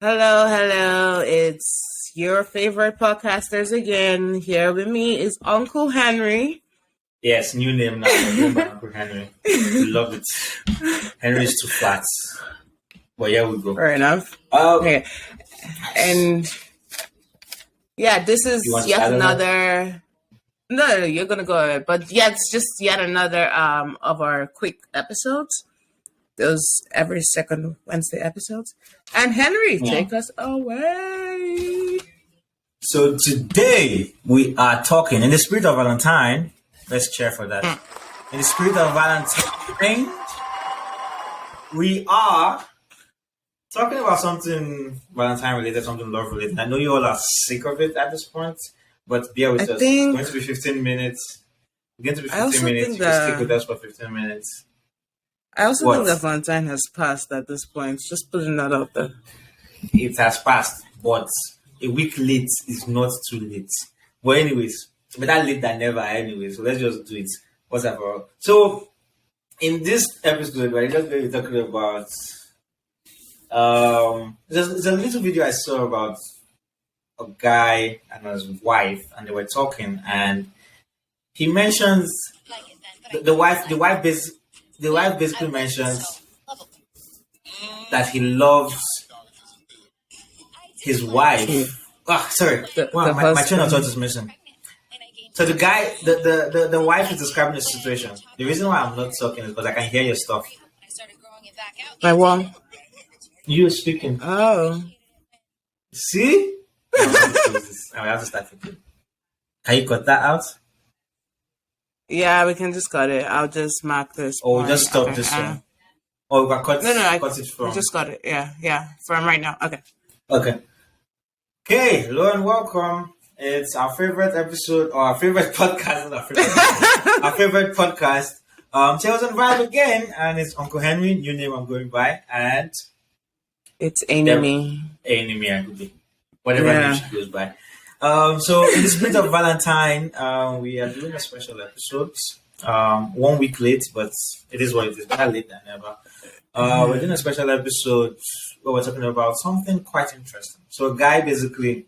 Hello, hello. It's your favorite podcasters again. Here with me is Uncle Henry. Yes, new name now. Remember Uncle Henry. We love it. Henry's too flat. But here we go. Fair enough. Okay. And yeah, this You is want to yet start on that? another. No, you're gonna go ahead. But yeah, it's just yet another of our quick episodes. Those every second Wednesday episodes. And Henry, Yeah. take us away. So today we are talking in the spirit of Valentine. Let's cheer for that. In the spirit of Valentine, we are talking about something Valentine related, something love related. I know you all are sick of it at this point, but bear with I us. think It's going to be 15 minutes. It's going to be I 15 also minutes. think You can stick with that us for 15 minutes. I also think What? that Valentine has passed at this point. Just putting that out there. It has passed, but a week late is not too late. But anyways, better late than never anyway. So let's just do it. Whatever. So in this episode, we're just going to be talking about there's a little video I saw about a guy and his wife, and they were talking, and he mentions the wife basically mentions that he loves his wife. Oh, sorry. Wow, my train of thought is missing. So the guy, the wife is describing the situation. The reason why I'm not talking is because I can hear your stuff. My one. You speaking. Oh. See? I have to start thinking. Can you cut that out? Yeah, we can just cut it. I'll just mark this. Or point. just stop Okay, this one? Or we can cut, I cut it from. just got it. Yeah. From right now. Okay. Okay. Okay, hello and welcome. It's our favorite episode, or our favorite podcast, not our favorite episode, our favorite podcast. Tales and Vibe again, and it's Uncle Henry, new name I'm going by, and It's enemy. Enemy I could be. Whatever Yeah. name she goes by. So in the spirit of Valentine, we are doing a special episode. 1 week late, but it is what it is. Better late than never. We're doing a special episode where we're talking about something quite interesting. So a guy basically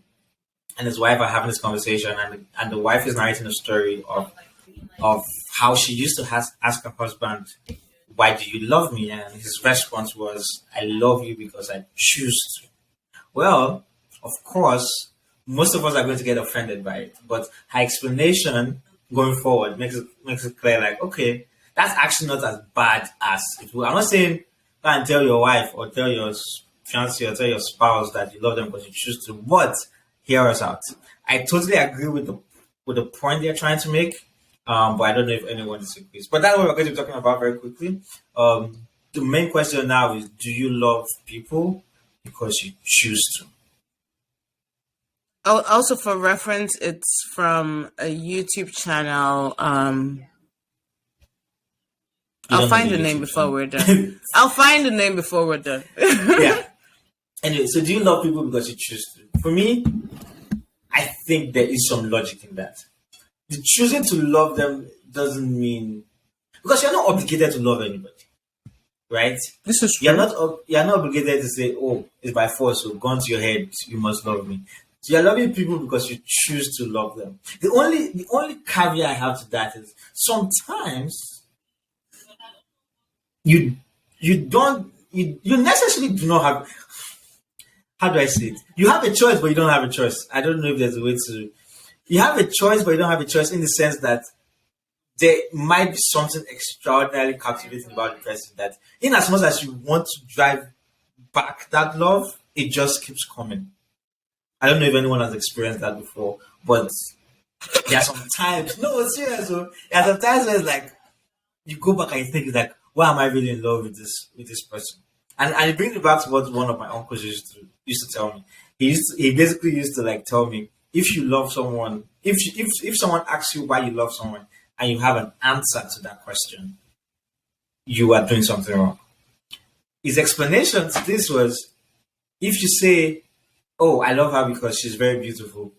and his wife are having this conversation, and the wife is narrating a story of how she used to ask her husband, "Why do you love me?" And his response was, "I love you because I choose to." Well, of course, most of us are going to get offended by it, but her explanation going forward makes it clear, like, okay, that's actually not as bad as it will. I'm not saying go and tell your wife or tell your fiance or tell your spouse that you love them because you choose to, but hear us out. I totally agree with the point they're trying to make, but I don't know if anyone disagrees. But that's what we're going to be talking about very quickly. The main question now is: do you love people because you choose to? Also, for reference, it's from a YouTube channel. You I'll don't know find the the name YouTube before channel. we're done. I'll find the name before we're done. Yeah. Anyway, so do you love people because you choose to? For me, I think there is some logic in that. The choosing to love them doesn't mean, because you're not obligated to love anybody, right? This is You're true. you're not obligated to say, "Oh, it's by force, so gun to your head, you must love me." So you're loving people because you choose to love them. The only caveat I have to that is sometimes you you necessarily do not have, how do I say it? You have a choice, but you don't have a choice. I don't know if there's a way to. You have a choice, but you don't have a choice in the sense that there might be something extraordinarily captivating about the person that, in as much as you want to drive back that love, it just keeps coming. I don't know if anyone has experienced that before, but there are some times. No, serious. So there are some times where it's like you go back and you think, like, why am I really in love with this person? And it brings me back to what one of my uncles used to tell me. He basically used to like tell me, if you love someone, if someone asks you why you love someone and you have an answer to that question, you are doing something wrong. His explanation to this was, if you say, "Oh, I love her because she's very beautiful,"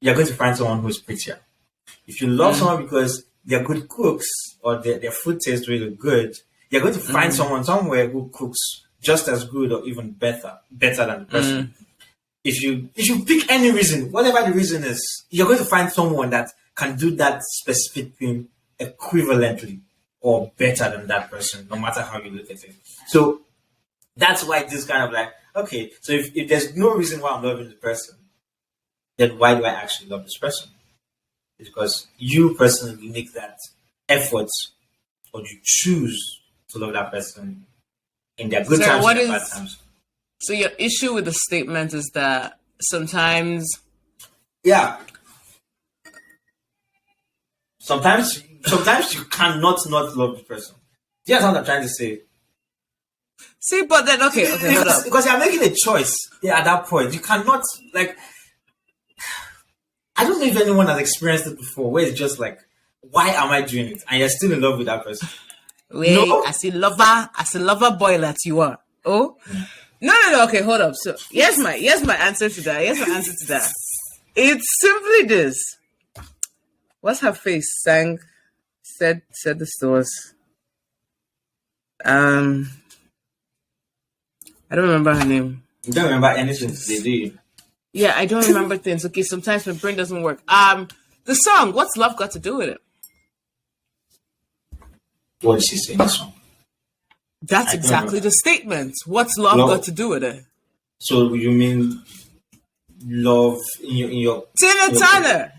you're going to find someone who's prettier. If you love someone because they're good cooks or their food tastes really good, you're going to find someone somewhere who cooks just as good or even better than the person. If you pick any reason, whatever the reason is, you're going to find someone that can do that specific thing equivalently or better than that person, no matter how you look at it. So that's why this kind of like, okay, so if there's no reason why I'm loving the person, then why do I actually love this person? It's because you personally make that effort, or you choose to love that person in their good times and their bad times. So your issue with the statement is that sometimes, sometimes you cannot not love the person. Do you understand what I'm trying to say? See, but then okay, hold up. Because you're making a choice. Yeah, at that point, you cannot like. I don't know if anyone has experienced it before, where it's just like, why am I doing it? And you're still in love with that person. Wait, no? as a lover boy that you are. Oh. No. Okay, hold up. So here's my answer to that. It's simply this. What's her face? Said this to us. I don't remember her name. You don't remember anything today, do you? Yeah, I don't remember things. Okay, sometimes my brain doesn't work. The song, What's Love Got to Do with It? What did she say in the song? That's exactly the statement. What's love got to do with it? So you mean love in your Tina Turner.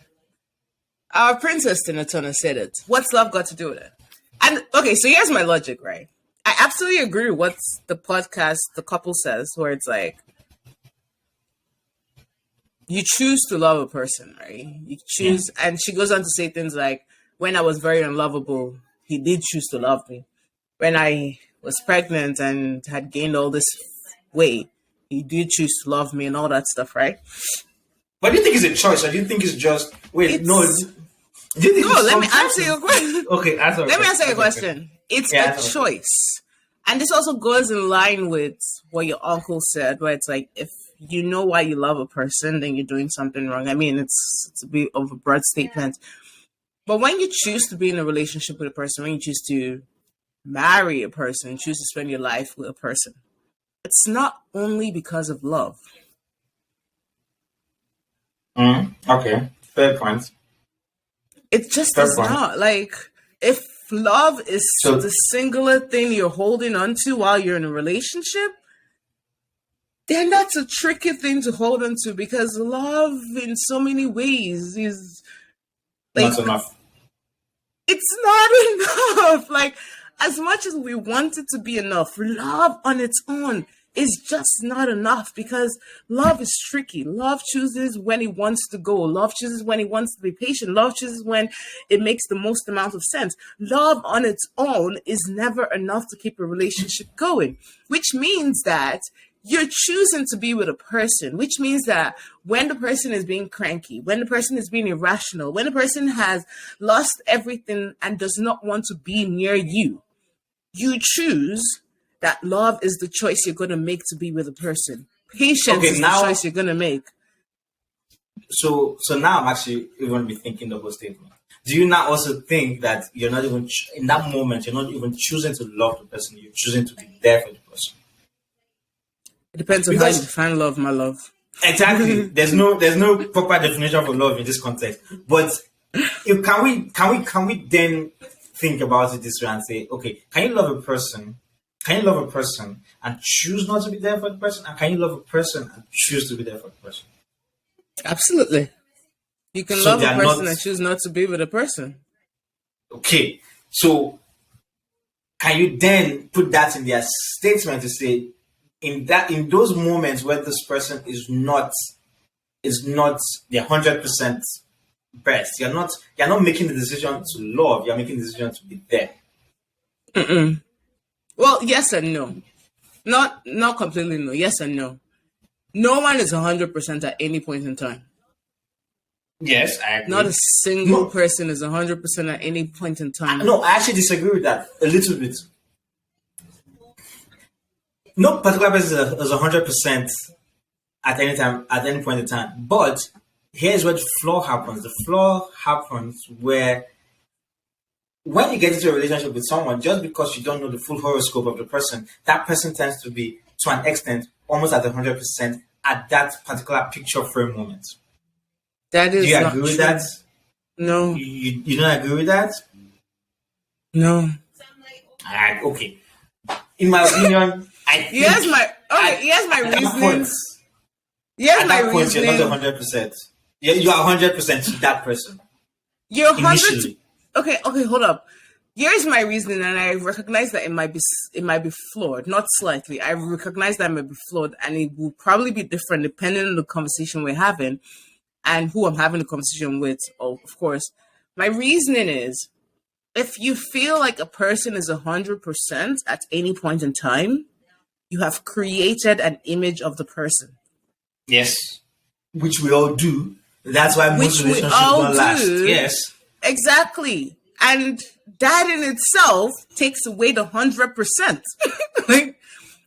Our princess Tina Turner said it. What's love got to do with it? And okay, so here's my logic, right? I absolutely agree with what the couple says, where it's like, you choose to love a person, right? You choose, and she goes on to say things like, when I was very unlovable, he did choose to love me. When I was pregnant and had gained all this weight, he did choose to love me and all that stuff, right? But do you think it's a choice, or do you think it's just let me answer your question. Okay, let me answer your question. It's a choice. And this also goes in line with what your uncle said, where it's like, if you know why you love a person, then you're doing something wrong. I mean, it's a bit of a broad statement. But when you choose to be in a relationship with a person, when you choose to marry a person, choose to spend your life with a person, it's not only because of love. Okay, fair point. It just is not. Like, if love is the singular thing you're holding on to while you're in a relationship, then that's a tricky thing to hold on to, because love in so many ways is like, not enough. It's not enough. Like, as much as we want it to be enough, love on its own is just not enough, because love is tricky. Love chooses when it wants to go. Love chooses when it wants to be patient. Love chooses when it makes the most amount of sense. Love on its own is never enough to keep a relationship going, which means that you're choosing to be with a person, which means that when the person is being cranky, when the person is being irrational, when the person has lost everything and does not want to be near you, you choose that love is the choice you're going to make to be with a person. Patience is the choice you're going to make. So now I'm actually even rethinking the whole statement. Do you not also think that you're not even, in that moment, you're not even choosing to love the person, you're choosing to be there for the person? It depends on how you define love, my love. Exactly. There's no proper definition for love in this context. But can we then think about it this way and say, okay, can you love a person? Can you love a person and choose not to be there for the person? And can you love a person and choose to be there for the person? Absolutely. You can love a person and choose not to be with a person. Okay. So can you then put that in their statement to say, in those moments where this person is not the 100% best, you're not making the decision to love, you're making the decision to be there. Mm-mm. Well, yes and no. Not completely no. Yes and no. No one is 100% at any point in time. Yes, I agree. Not a single person is 100% at any point in time. No, I actually disagree with that a little bit. No particular person is 100% at any time, at any point in time. But here's where the flaw happens. The flaw happens where when you get into a relationship with someone, just because you don't know the full horoscope of the person, that person tends to be to an extent, almost at 100% at that particular picture frame moment. That Do is you not agree with true. that? No, You don't agree with that? no. Okay. In my opinion, I think Here's my here's my at that reasoning. point, Here's at my that point, you're not reasoning. 100%. You are 100% to that person You're 100. initially. Okay, hold up. Here's my reasoning, and I recognize that it might be flawed, not slightly. I recognize that it might be flawed, and it will probably be different depending on the conversation we're having and who I'm having the conversation with. Oh, of course, my reasoning is if you feel like a person is 100% at any point in time, you have created an image of the person, Yes. Which we all do. That's why most which we relationships all don't last. do. Yes. Exactly. And that in itself takes away the 100%. Like,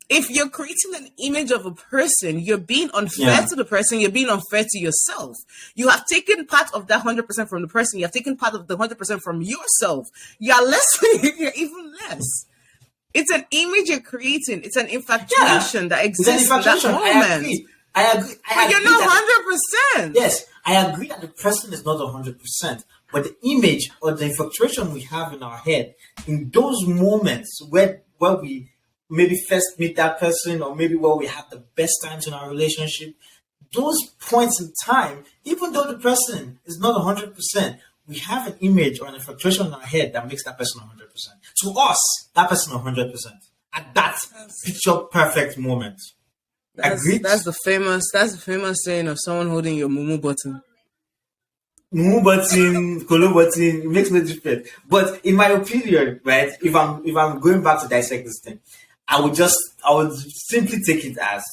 if you're creating an image of a person, you're being unfair Yeah. to the person, you're being unfair to yourself. You have taken part of that 100% from the person, you have taken part of the 100% from yourself. You're less, you're even less. It's an image you're creating, it's an infatuation that It's an exists in that infatuation. I moment. agree. I agree. But you're not 100%. Yes, I agree that the person is not 100%, but the image or the infatuation we have in our head in those moments where we maybe first meet that person, or maybe where we have the best times in our relationship, those points in time, even though the person is not 100%, we have an image or an infatuation in our head that makes that person 100%. To us, that person 100% at that picture perfect moment. Agreed? That's the famous saying of someone holding your mumu button. Mumu button, Kolo button, it makes no difference. But in my opinion, right, if I'm going back to dissect this thing, I would simply take it as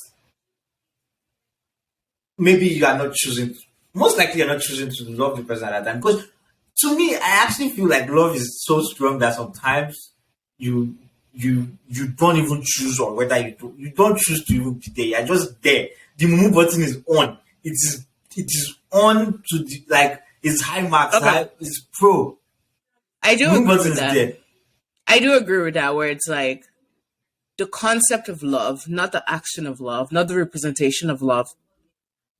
maybe you are not choosing, most likely you're not choosing to love the person at that time. Because to me, I actually feel like love is so strong that sometimes you don't even choose, or whether you don't choose to even be there. You're just there. The mumu button is on. It is on to the, like, it's high marks. Okay. It's pro. I do Mumu agree button with is that. there. I do agree with that, where it's like the concept of love, not the action of love, not the representation of love.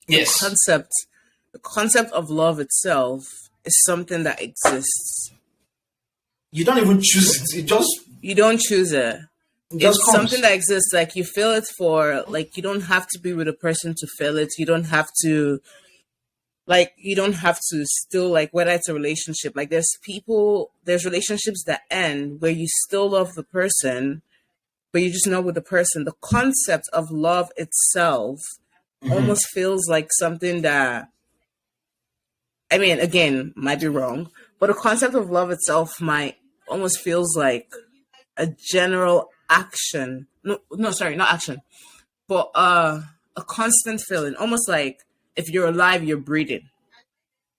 Yes. The concept of love itself is something that exists. You don't even choose it. You don't choose it. It just It's comes. something that exists. Like, you feel it for, like, you don't have to be with a person to feel it. You don't have to still, like, whether it's a relationship. Like, there's relationships that end where you still love the person, but you just know with the person. The concept of love itself almost feels like something that, I mean, again, might be wrong, but the concept of love itself might almost feels like a general action. No, sorry, not action, but a constant feeling, almost like if you're alive, you're breathing,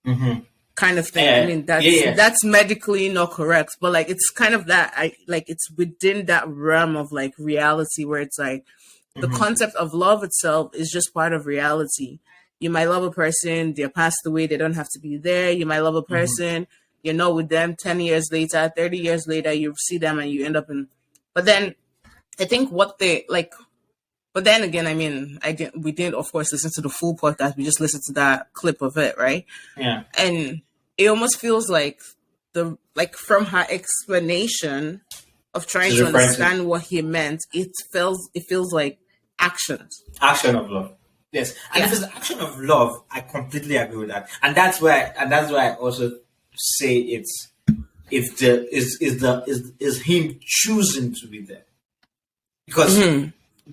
kind of thing. Yeah. I mean, Yeah. that's medically not correct, but like it's kind of that. It's within that realm of like reality, where it's like the concept of love itself is just part of reality. You might love a person, they're passed away, they don't have to be there. You might love a person, you're not with them 10 years later, 30 years later, you see them and you end up in. But then I think but then again, I mean, we didn't, of course, listen to the full podcast. We just listened to that clip of it, right? Yeah. And it almost feels like from her explanation of trying She's to referring to- understand what he meant, it feels like actions. Action of love. Yes. And if it's the action of love, I completely agree with that. And that's why I also say it's him choosing to be there. Because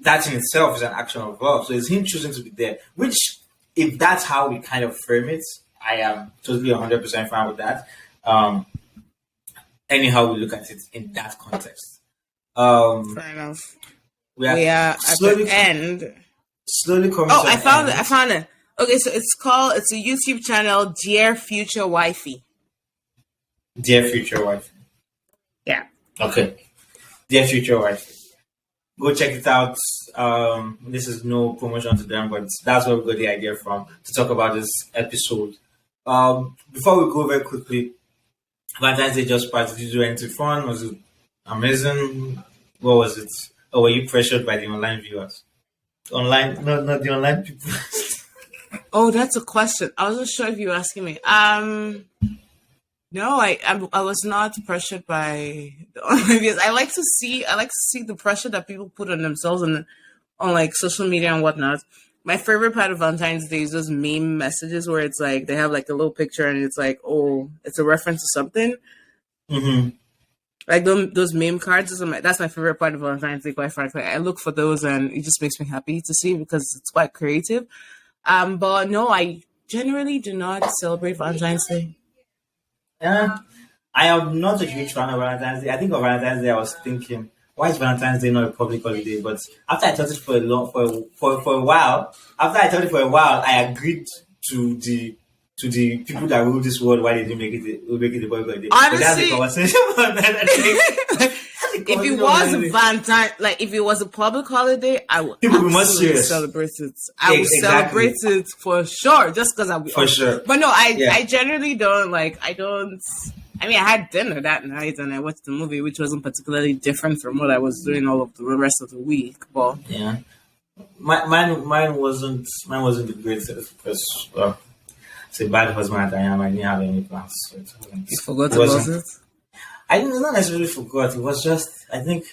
that in itself is an action of love. So it's him choosing to be there. Which, if that's how we kind of frame it, I am totally 100% fine with that. Anyhow we look at it in that context. Fair enough. We We are at slowly the end. slowly coming Oh, to I an found end. it. I found it. Okay, so it's a YouTube channel, Dear Future Wifey. Dear future wife. Yeah. Okay. Dear future wife. Go check it out. This is no promotion to them, but that's where we got the idea from to talk about this episode. Before we go very quickly, Valentine's Day just passed. Did you do anything fun? Was it amazing? What was it? or were you pressured by the online viewers? Online, no, not the online people. Oh, that's a question. I wasn't sure if you were asking me. No, I was not pressured by the online videos. I like to see the pressure that people put on themselves on like social media and whatnot. My favorite part of Valentine's Day is those meme messages where it's like they have like a little picture and it's like, oh, it's a reference to something. Mm-hmm. Like those meme cards. That's my favorite part of Valentine's Day, quite frankly. I look for those and it just makes me happy to see because it's quite creative. But no, I generally do not celebrate Valentine's Day. Yeah, I am not a huge fan of Valentine's Day. I think of Valentine's Day, I was thinking, why is Valentine's Day not a public holiday? But after I thought it for a long, for a while, after I thought it for a while, I agreed to the people that rule this world why they didn't make it a public holiday. But that's the Honestly, conversation. if it was a Valentine, like if it was a public holiday, I would People will be more absolutely serious. celebrate it. I would Exactly. celebrate it for sure, just because I'll be For off. sure. But no, Yeah. I generally don't like. I don't. I mean, I had dinner that night and I watched the movie, which wasn't particularly different from what I was doing all of the rest of the week. But Yeah. Mine wasn't the greatest because well, it's a bad husband I am. I didn't have any plans. So you forgot it about wasn't. it. I didn't not necessarily forgot. It was just I think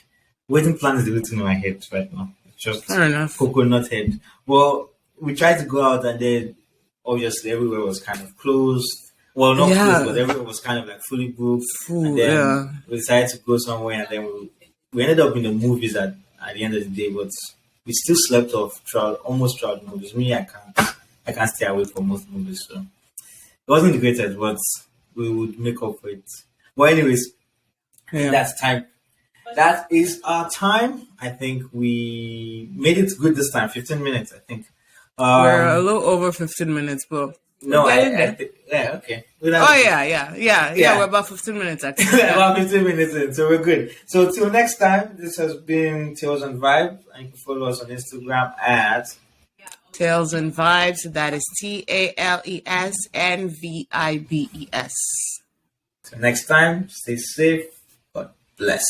wedding plan is the routine in my head right now. It's just Fair enough. coconut head. Well, we tried to go out and then obviously everywhere was kind of closed. Well, not Yeah. closed, but everywhere was kind of like fully booked. Ooh, And then yeah. we decided to go somewhere and then we ended up in the movies at the end of the day, but we still slept off almost throughout the movies. Me, I can't stay away from most movies, so it wasn't the greatest, but we would make up for it. But anyways, Yeah. that's time. That is our time. I think we made it good this time. 15 minutes, I think. We're a little over 15 minutes, but No, we're getting there. yeah, okay. Oh yeah. Yeah. We're about 15 minutes actually. About 15 minutes in, so we're good. So till next time, this has been Tales and Vibe, and you can follow us on Instagram at Tales and Vibes. That is TALESNVIBES. so next time. Stay safe. God bless.